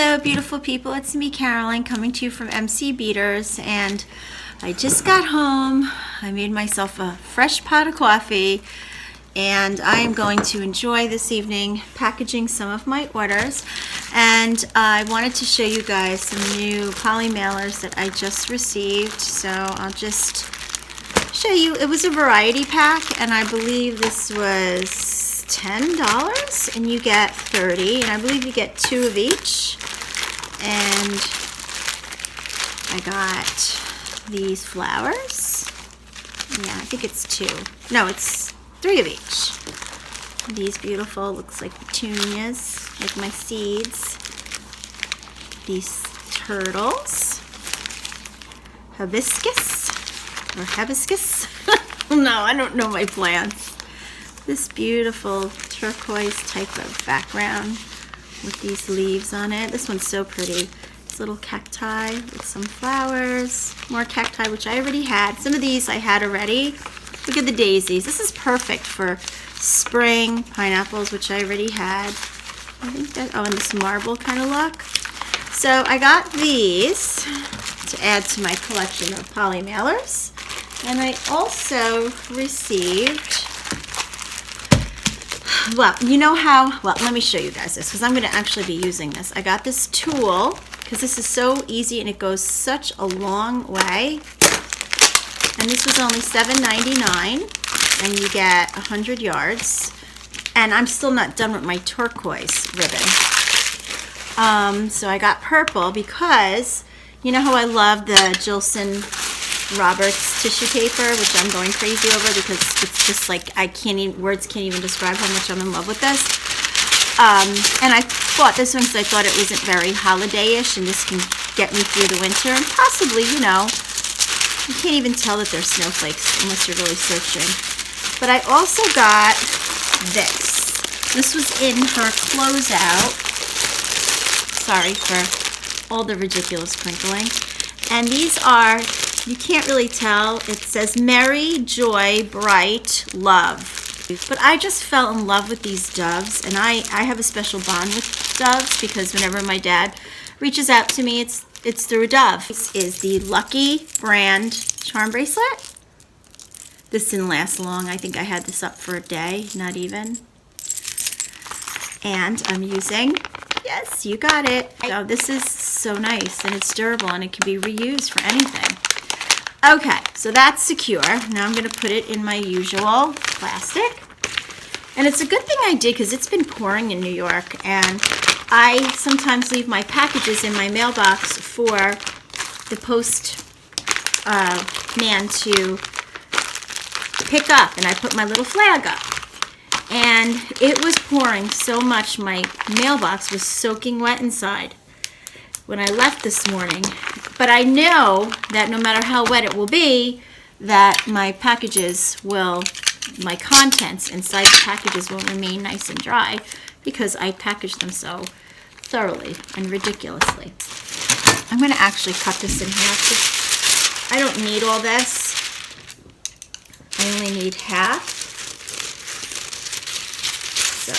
Hello beautiful people, it's me Caroline coming to you from MC Beaters, and I just got home. I made myself a fresh pot of coffee and I am going to enjoy this evening packaging some of my orders. And I wanted to show you guys some new poly mailers that I just received, so I'll just show you. It was a variety pack and I believe this was $10 and you get 30, and I believe you get 2 of each. And I got these flowers. Yeah, I think it's 2. No, it's 3 of each. These beautiful, looks like petunias, like my seeds. These turtles. Hibiscus or hibiscus. No, I don't know my plants. This beautiful turquoise type of background with these leaves on it. This one's so pretty. This little cacti with some flowers. More cacti, which I already had. Some of these I had already. Look at the daisies. This is perfect for spring. Pineapples, which I already had. I think that, oh, and this marble kind of look. So I got these to add to my collection of poly mailers. And I also received, well, you know how, well, let me show you guys this because I'm going to actually be using this. I got this tool because this is so easy and it goes such a long way. And this was only $7.99 and you get 100 yards. And I'm still not done with my turquoise ribbon. So I got purple because you know how I love the Gilson Roberts tissue paper, which I'm going crazy over because it's just like words can't even describe how much I'm in love with this. And I bought this one because I thought it wasn't very holiday-ish, and this can get me through the winter. And possibly, you know, you can't even tell that they're snowflakes unless you're really searching. But I also got this. This was in her closeout. Sorry for all the ridiculous crinkling. And these are, you can't really tell, it says Merry, Joy, Bright, Love. But I just fell in love with these doves, and I have a special bond with doves because whenever my dad reaches out to me, it's through a dove. This is the Lucky brand charm bracelet. This didn't last long. I think I had this up for a day, not even. And I'm using, yes, you got it. So this is so nice, and it's durable, and it can be reused for anything. Okay, so that's secure. Now I'm going to put it in my usual plastic. And it's a good thing I did because it's been pouring in New York, and I sometimes leave my packages in my mailbox for the post man to pick up, and I put my little flag up. And it was pouring so much, my mailbox was soaking wet inside when I left this morning. But I know that no matter how wet it will be, that my packages will, my contents inside the packages will remain nice and dry because I packaged them so thoroughly and ridiculously. I'm going to actually cut this in half. I don't need all this. I only need half. So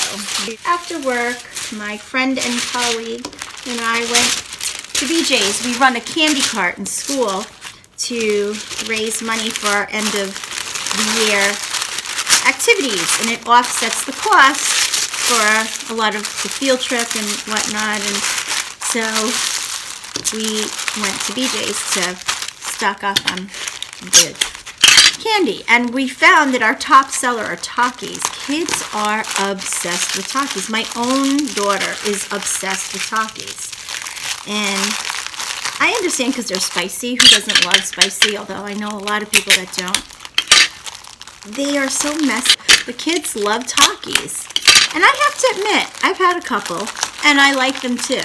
after work, my friend and colleague and I went to BJ's. We run a candy cart in school to raise money for our end of the year activities, and it offsets the cost for a lot of the field trip and whatnot. And so we went to BJ's to stock up on good candy, and we found that our top seller are Takis. Kids are obsessed with Takis. My own daughter is obsessed with Takis, and I understand because they're spicy. Who doesn't love spicy? Although I know a lot of people that don't. They are so messy. The kids love Takis, and I have to admit, I've had a couple, and I like them too.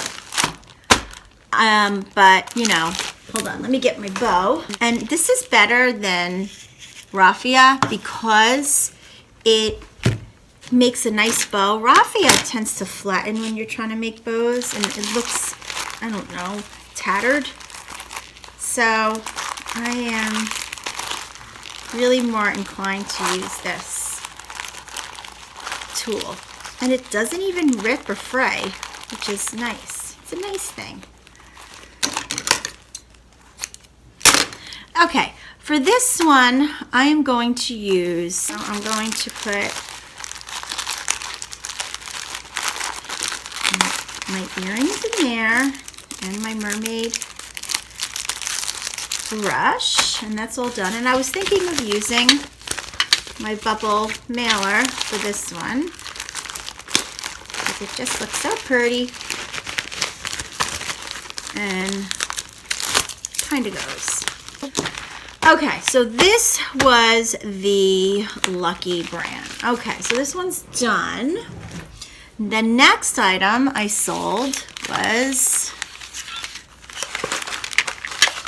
But you know, hold on, let me get my bow. And this is better than raffia because it makes a nice bow. Raffia tends to flatten when you're trying to make bows, and it looks, I don't know, tattered. So I am really more inclined to use this tool. And it doesn't even rip or fray, which is nice. It's a nice thing. Okay, for this one, I am going to use, I'm going to put my earrings in there and my mermaid brush, and that's all done. And I was thinking of using my bubble mailer for this one because it just looks so pretty and kind of goes. Okay, so this was the Lucky brand. Okay, so this one's done. The next item I sold was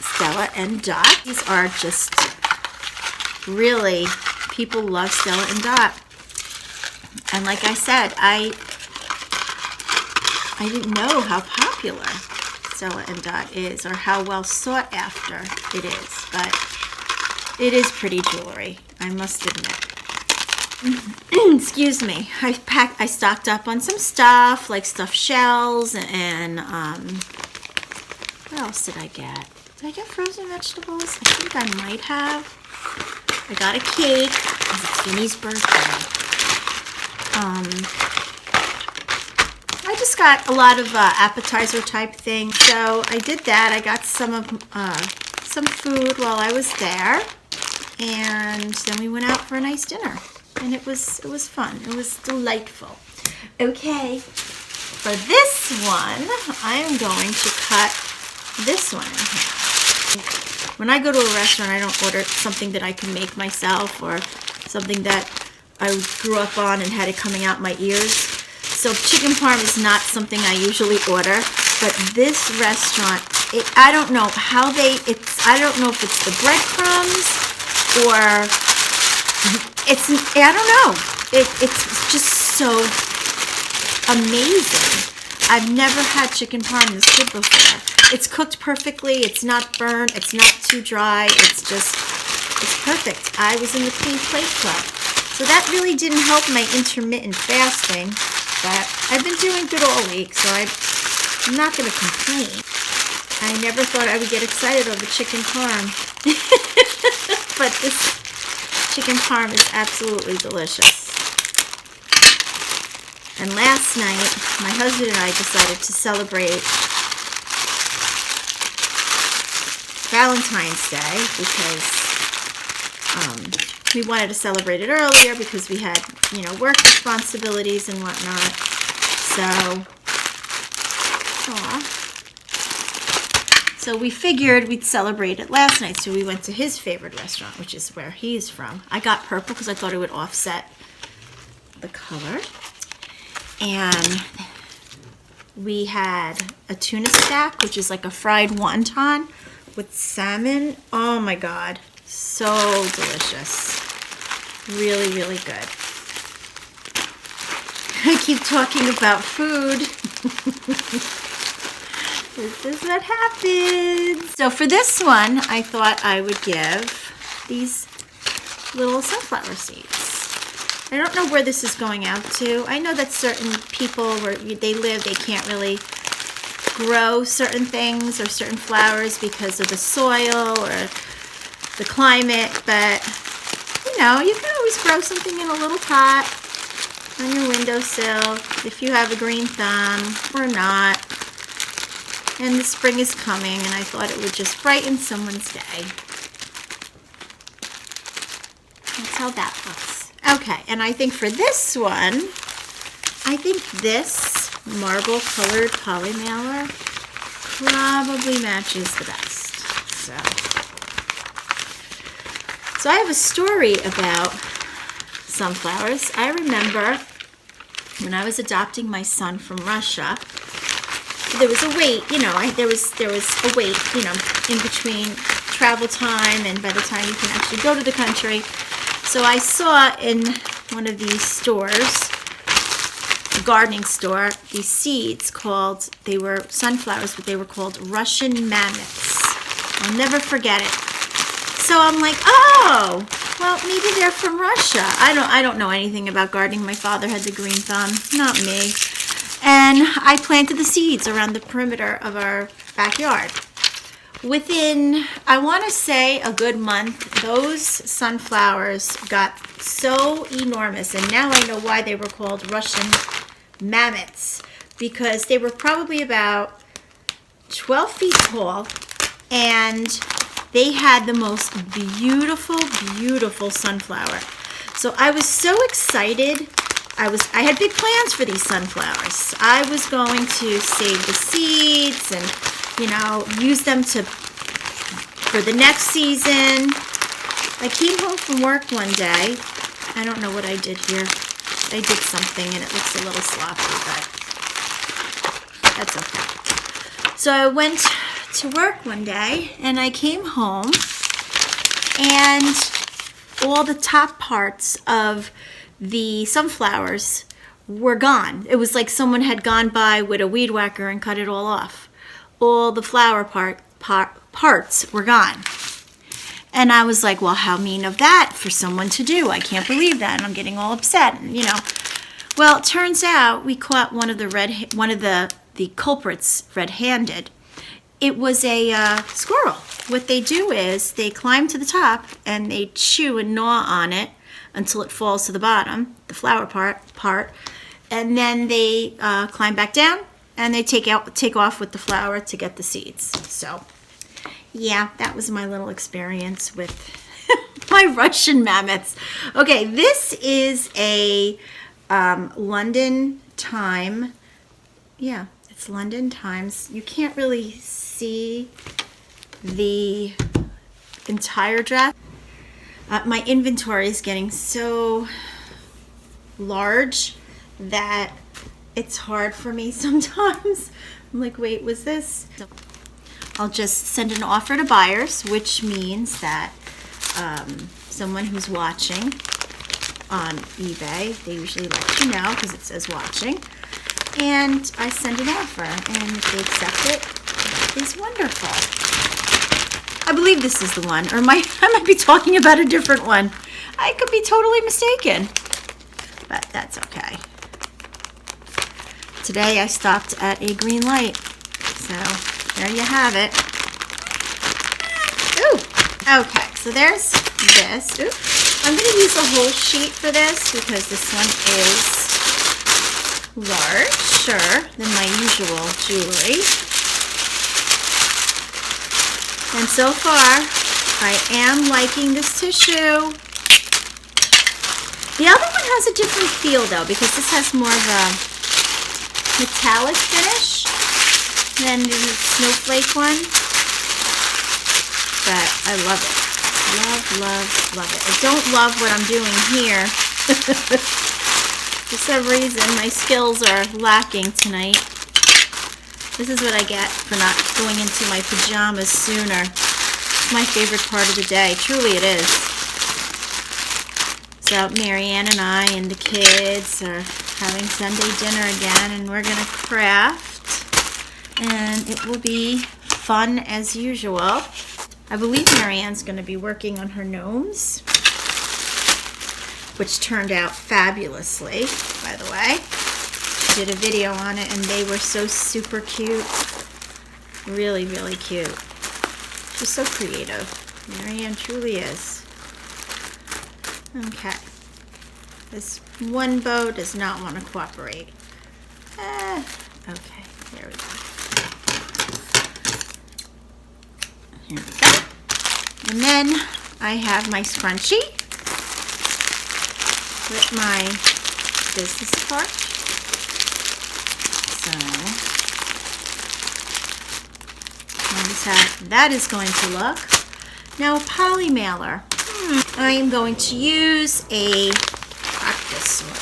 Stella Dot. These are just really, people love Stella Dot. And like I said, I didn't know how popular Stella Dot is or how well sought after it is, but it is pretty jewelry, I must admit. Excuse me. I stocked up on some stuff like stuffed shells and what else did I get? Did I get frozen vegetables? I think I might have. I got a cake because it's Vinny's birthday. I just got a lot of appetizer type things, so I did that. I got some food while I was there, and then we went out for a nice dinner. And it was fun. It was delightful. Okay, for this one, I am going to cut this one in half. When I go to a restaurant, I don't order something that I can make myself or something that I grew up on and had it coming out my ears. So chicken parm is not something I usually order, but this restaurant, I don't know how I don't know if it's the breadcrumbs or I don't know. It's just so amazing. I've never had chicken parm this good before. It's cooked perfectly. It's not burnt. It's not too dry. It's perfect. I was in the Clean Plate Club. So that really didn't help my intermittent fasting, but I've been doing good all week, so I'm not going to complain. I never thought I would get excited over chicken parm. But this chicken parm is absolutely delicious. And last night, my husband and I decided to celebrate Valentine's Day because we wanted to celebrate it earlier because we had, work responsibilities and whatnot. So we figured we'd celebrate it last night. So we went to his favorite restaurant, which is where he's from. I got purple because I thought it would offset the color. And we had a tuna stack, which is like a fried wonton with salmon. Oh my God, so delicious. Really, really good. I keep talking about food. This is what happens. So for this one, I thought I would give these little sunflower seeds. I don't know where this is going out to. I know that certain people, where they live, they can't really grow certain things or certain flowers because of the soil or the climate, but you can always grow something in a little pot on your windowsill if you have a green thumb or not. And the spring is coming, and I thought it would just brighten someone's day. That's how that looks. Okay, and I think for this one, this marble colored poly mailer probably matches the best. So I have a story about sunflowers. I remember when I was adopting my son from Russia, there was a wait, there was a wait, in between travel time and by the time you can actually go to the country. So I saw in one of these stores, a gardening store, these seeds they were sunflowers, but they were called Russian mammoths. I'll never forget it. So I'm like, oh, well, maybe they're from Russia. I don't know anything about gardening. My father had the green thumb, not me. And I planted the seeds around the perimeter of our backyard. Within, I want to say, a good month, those sunflowers got so enormous. And now I know why they were called Russian mammoths, because they were probably about 12 feet tall, and they had the most beautiful, beautiful sunflower. So I was so excited. I had big plans for these sunflowers. I was going to save the seeds and, you know, use them for the next season. I came home from work one day. I don't know what I did here. I did something and it looks a little sloppy, but that's okay. So I went to work one day and I came home and all the top parts of the sunflowers were gone. It was like someone had gone by with a weed whacker and cut it all off. All the flower parts were gone. And I was like, well, how mean of that for someone to do? I can't believe that. And I'm getting all upset, and, you know. Well, it turns out we caught one of the culprits red-handed. It was a squirrel. What they do is they climb to the top and they chew and gnaw on it until it falls to the bottom, the flower part, and then they climb back down and they take off with the flower to get the seeds. So, yeah, that was my little experience with my Russian mammoths. Okay, this is a London Time. Yeah, it's London Times. You can't really see the entire draft. My inventory is getting so large that it's hard for me sometimes. I'm like, wait, was this? I'll just send an offer to buyers, which means that someone who's watching on eBay, they usually let you know because it says watching, and I send an offer, and if they accept it, it's wonderful. I believe this is the one, or I might be talking about a different one. I could be totally mistaken, but that's okay. Today I stopped at a green light, so there you have it. Ooh, okay, so there's this. Ooh, I'm going to use a whole sheet for this because this one is larger than my usual jewelry. And so far, I am liking this tissue. The other one has a different feel though, because this has more of a metallic finish than the snowflake one. But I love it. Love, love, love it. I don't love what I'm doing here. For some reason, my skills are lacking tonight. This is what I get for not going into my pajamas sooner. It's my favorite part of the day. Truly it is. So Marianne and I and the kids are having Sunday dinner again, and we're going to craft. And it will be fun as usual. I believe Marianne's going to be working on her gnomes, which turned out fabulously, by the way. Did a video on it and they were so super cute. Really, really cute. She's so creative. Marianne truly is. Okay. This one bow does not want to cooperate. Okay, there we go. Here we go. And then I have my scrunchie with my business card. So, notice how that is going to look. Now, a poly mailer. I am going to use a practice one.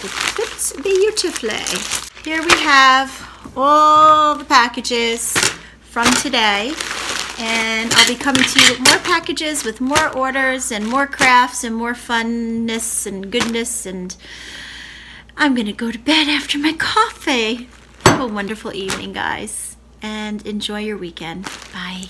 It fits beautifully. Here we have all the packages from today. And I'll be coming to you with more packages, with more orders, and more crafts, and more funness and goodness. And I'm going to go to bed after my coffee. Have a wonderful evening, guys. And enjoy your weekend. Bye.